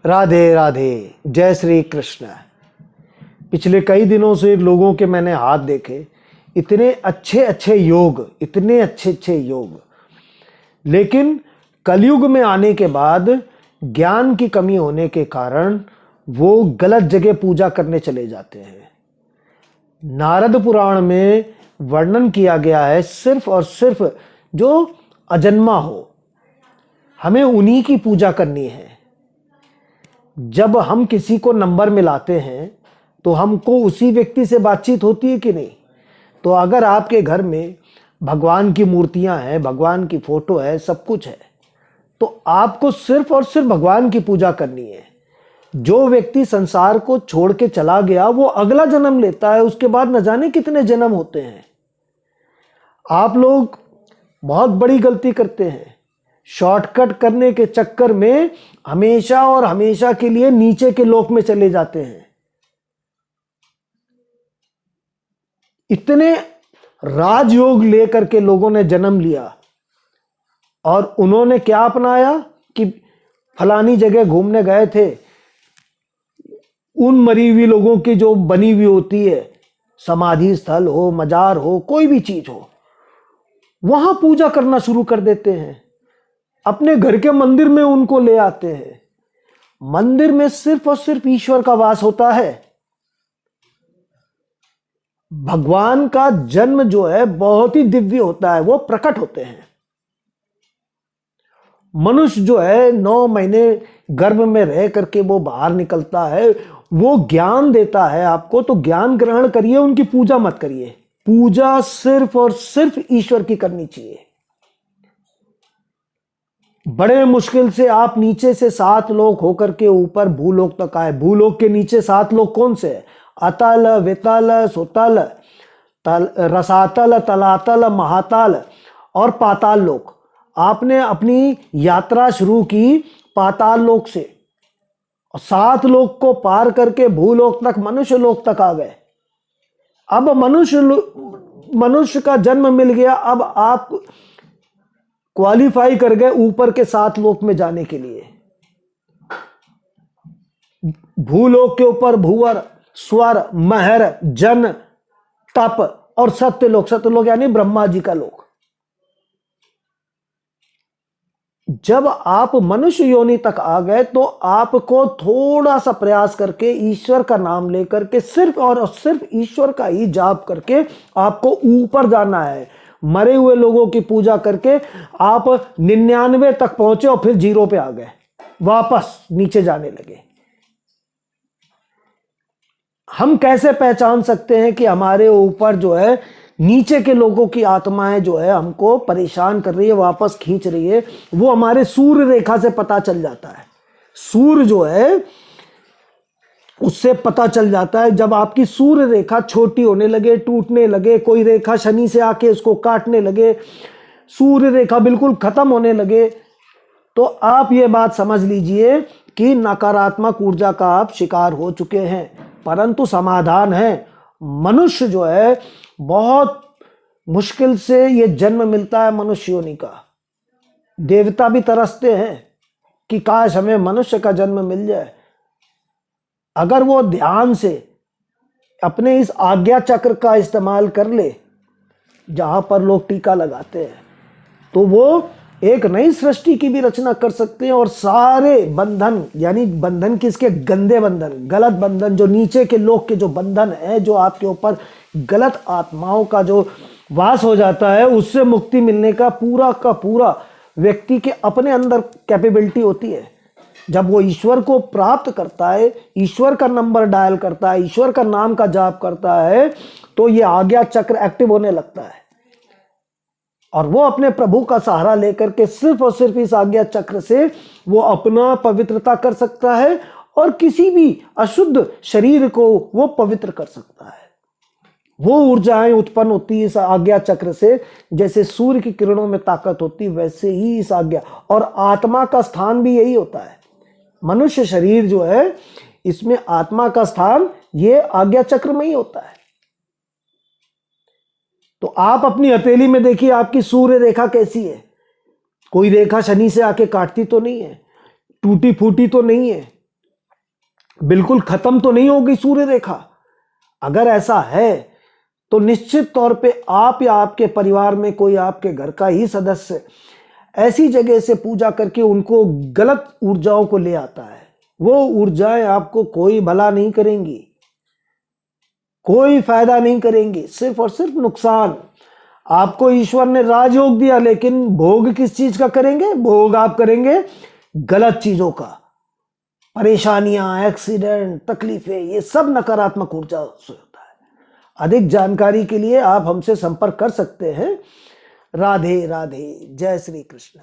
राधे राधे, जय श्री कृष्ण। पिछले कई दिनों से लोगों के मैंने हाथ देखे, इतने अच्छे अच्छे योग, इतने अच्छे अच्छे योग, लेकिन कलयुग में आने के बाद ज्ञान की कमी होने के कारण वो गलत जगह पूजा करने चले जाते हैं। नारद पुराण में वर्णन किया गया है, सिर्फ और सिर्फ जो अजन्मा हो, हमें उन्हीं की पूजा करनी है। जब हम किसी को नंबर मिलाते हैं तो हमको उसी व्यक्ति से बातचीत होती है कि नहीं? तो अगर आपके घर में भगवान की मूर्तियां हैं, भगवान की फोटो है, सब कुछ है, तो आपको सिर्फ और सिर्फ भगवान की पूजा करनी है। जो व्यक्ति संसार को छोड़ के चला गया वो अगला जन्म लेता है, उसके बाद न जाने कितने जन्म होते हैं। आप लोग बहुत बड़ी गलती करते हैं, शॉर्टकट करने के चक्कर में हमेशा और हमेशा के लिए नीचे के लोक में चले जाते हैं। इतने राजयोग लेकर के लोगों ने जन्म लिया और उन्होंने क्या अपनाया कि फलानी जगह घूमने गए थे, उन मरी हुई लोगों की जो बनी हुई होती है, समाधि स्थल हो, मजार हो, कोई भी चीज हो, वहां पूजा करना शुरू कर देते हैं। अपने घर के मंदिर में उनको ले आते हैं। मंदिर में सिर्फ और सिर्फ ईश्वर का वास होता है। भगवान का जन्म जो है बहुत ही दिव्य होता है, वो प्रकट होते हैं। मनुष्य जो है 9 महीने गर्भ में रह करके वो बाहर निकलता है, वो ज्ञान देता है आपको, तो ज्ञान ग्रहण करिए, उनकी पूजा मत करिए। पूजा सिर्फ और सिर्फ ईश्वर की करनी चाहिए। बड़े मुश्किल से आप नीचे से 7 लोक होकर के ऊपर भूलोक तक आए। भूलोक के नीचे 7 लोक कौन से है? अतल, वितल, सुतल, रसातल, तलातल, महातल और पाताल लोक। आपने अपनी यात्रा शुरू की पाताल लोक से, 7 लोक को पार करके भूलोक तक, मनुष्य लोक तक आ गए। अब मनुष्य का जन्म मिल गया, अब आप क्वालिफाई कर गए ऊपर के 7 लोक में जाने के लिए। भूलोक के ऊपर भूवर, स्वर, महर, जन, तप और सत्यलोक। सत्यलोक यानी ब्रह्मा जी का लोक। जब आप मनुष्य योनि तक आ गए तो आपको थोड़ा सा प्रयास करके ईश्वर का नाम लेकर के सिर्फ और सिर्फ ईश्वर का ही जाप करके आपको ऊपर जाना है। मरे हुए लोगों की पूजा करके आप 99 तक पहुंचे और फिर 0 पे आ गए, वापस नीचे जाने लगे। हम कैसे पहचान सकते हैं कि हमारे ऊपर जो है नीचे के लोगों की आत्माएं जो है हमको परेशान कर रही है, वापस खींच रही है? वो हमारे सूर्य रेखा से पता चल जाता है। सूर्य जो है उससे पता चल जाता है। जब आपकी सूर्य रेखा छोटी होने लगे, टूटने लगे, कोई रेखा शनि से आके उसको काटने लगे, सूर्य रेखा बिल्कुल खत्म होने लगे, तो आप ये बात समझ लीजिए कि नकारात्मक ऊर्जा का आप शिकार हो चुके हैं। परंतु समाधान है। मनुष्य जो है बहुत मुश्किल से ये जन्म मिलता है मनुष्य योनि का। देवता भी तरसते हैं कि काश हमें मनुष्य का जन्म मिल जाए। अगर वो ध्यान से अपने इस आज्ञा चक्र का इस्तेमाल कर ले, जहां पर लोग टीका लगाते हैं, तो वो एक नई सृष्टि की भी रचना कर सकते हैं और सारे बंधन, यानी बंधन किसके? गंदे बंधन, गलत बंधन, जो नीचे के लोग के जो बंधन है, जो आपके ऊपर गलत आत्माओं का जो वास हो जाता है, उससे मुक्ति मिलने का पूरा व्यक्ति के अपने अंदर कैपेबिलिटी होती है। जब वो ईश्वर को प्राप्त करता है, ईश्वर का नंबर डायल करता है, ईश्वर का नाम का जाप करता है, तो ये आज्ञा चक्र एक्टिव होने लगता है और वो अपने प्रभु का सहारा लेकर के सिर्फ और सिर्फ इस आज्ञा चक्र से वो अपना पवित्रता कर सकता है और किसी भी अशुद्ध शरीर को वो पवित्र कर सकता है। वो ऊर्जाएं उत्पन्न होती है इस आज्ञा चक्र से। जैसे सूर्य की किरणों में ताकत होती, वैसे ही इस आज्ञा, और आत्मा का स्थान भी यही होता है। मनुष्य शरीर जो है, इसमें आत्मा का स्थान ये आज्ञा चक्र में ही होता है। तो आप अपनी हथेली में देखिए, आपकी सूर्य रेखा कैसी है? कोई रेखा शनि से आके काटती तो नहीं है, टूटी फूटी तो नहीं है, बिल्कुल खत्म तो नहीं होगी सूर्य रेखा। अगर ऐसा है तो निश्चित तौर पे आप या आपके परिवार में कोई आपके घर का ही सदस्य ऐसी जगह से पूजा करके उनको गलत ऊर्जाओं को ले आता है। वो ऊर्जाएं आपको कोई भला नहीं करेंगी, कोई फायदा नहीं करेंगी, सिर्फ और सिर्फ नुकसान। आपको ईश्वर ने राजयोग दिया, लेकिन भोग किस चीज का करेंगे? भोग आप करेंगे गलत चीजों का। परेशानियां, एक्सीडेंट, तकलीफें, ये सब नकारात्मक ऊर्जा से होता है। अधिक जानकारी के लिए आप हमसे संपर्क कर सकते हैं। राधे राधे, जय श्री कृष्ण।